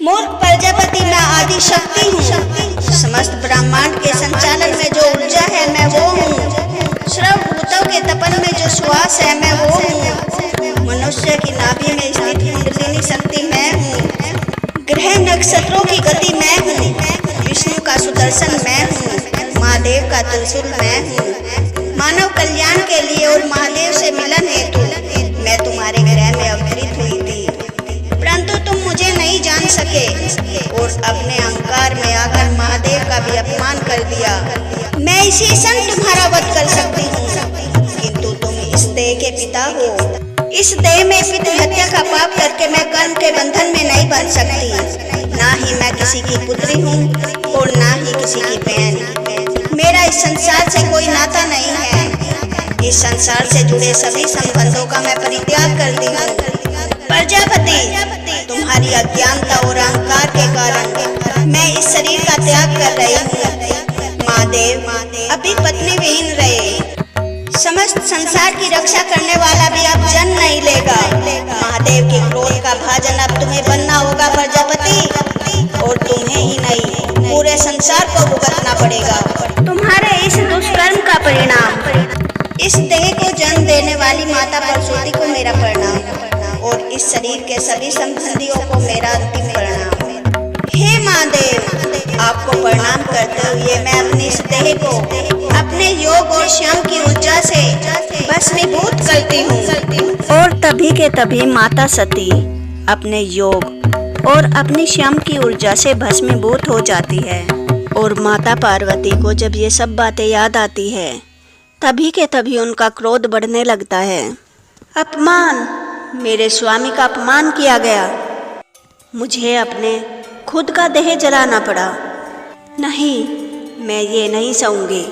मूर्ख प्रजापति मैं आदि शक्ति हूँ। समस्त ब्रह्मांड के संचालन में जो ऊर्जा है मैं वो हूँ। सर्वभूतों के तपन में जो श्वास है मैं वो हूँ। मनुष्य की नाभि में स्थित कुंडलिनी शक्ति मैं हूँ। ग्रह नक्षत्रों की गति मैं हूँ। विष्णु का सुदर्शन मैं हूँ। महादेव का त्रिशूल मैं हूँ। मानव कल्याण के लिए और महादेव से मिलन हेतु मैं तुम्हारे ग्रह में अवतरित हुई थी, परंतु तुम मुझे नहीं जान सके और अपने अहंकार में आकर महादेव का भी अपमान कर दिया। मैं इसी क्षण तुम्हारा वध कर सकती हूँ, किंतु तुम इस देह के पिता हो। इस देह में पितृ हत्या का पाप करके मैं कर्म के बंधन में नहीं बन सकती। ना ही मैं किसी की पुत्री हूँ और ना ही किसी की बहन। मेरा इस संसार से कोई नाता नहीं है। इस संसार से जुड़े सभी संबंधों का मैं परित्याग करती हूँ। प्रजापति, तुम्हारी अज्ञानता और अहंकार के कारण मैं इस शरीर का त्याग कर रही हूँ। महादेव अभी पत्नी विहीन रहे। समस्त संसार की रक्षा करने वाला भी अब जन्म नहीं लेगा। महादेव के क्रोध का भाजन अब तुम्हें बनना होगा प्रजापति, और तुम्हें ही नहीं पूरे संसार को भुगतना पड़ेगा। तुम्हारे इस दुष्कर्म का परिणाम। इस देह को जन्म देने वाली माता परशुति को मेरा प्रणाम और इस शरीर के सभी संबंधियों को मेरा अंतिम प्रणाम। हे महादेव, आपको प्रणाम करते हुए मैं अपनी इस देह को अपने योग और श्याम की ऊर्जा से भस्मीभूत करती हूँ। और तभी के तभी माता सती अपने योग और अपनी श्याम की ऊर्जा से भस्मीभूत हो जाती है। और माता पार्वती को जब ये सब बातें याद आती है, तभी के तभी उनका क्रोध बढ़ने लगता है। अपमान, मेरे स्वामी का अपमान किया गया। मुझे अपने खुद का देह जलाना पड़ा। नहीं, मैं ये नहीं सहूंगी।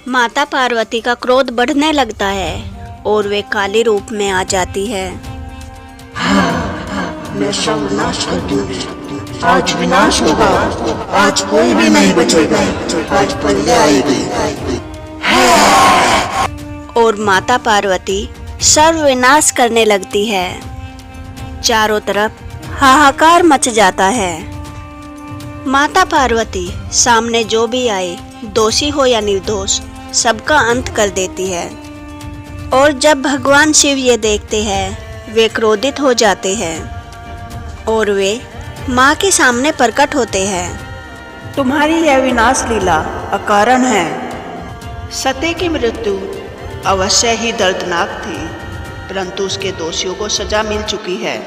माता पार्वती का क्रोध बढ़ने लगता है और वे काली रूप में आ जाती है। मैं सर्वनाश कर दूंगी। आज विनाश होगा। आज कोई भी नहीं बचेगा। आज प्रलय आएगी। और माता पार्वती सर्वविनाश करने लगती है। चारों तरफ हाहाकार मच जाता है। माता पार्वती सामने जो भी आए, दोषी हो या निर्दोष, सबका अंत कर देती है। और जब भगवान शिव ये देखते हैं, वे क्रोधित हो जाते हैं और वे माँ के सामने प्रकट होते हैं। तुम्हारी यह विनाश लीला अकारण है। सती की मृत्यु अवश्य ही दर्दनाक थी, परंतु उसके दोषियों को सजा मिल चुकी है।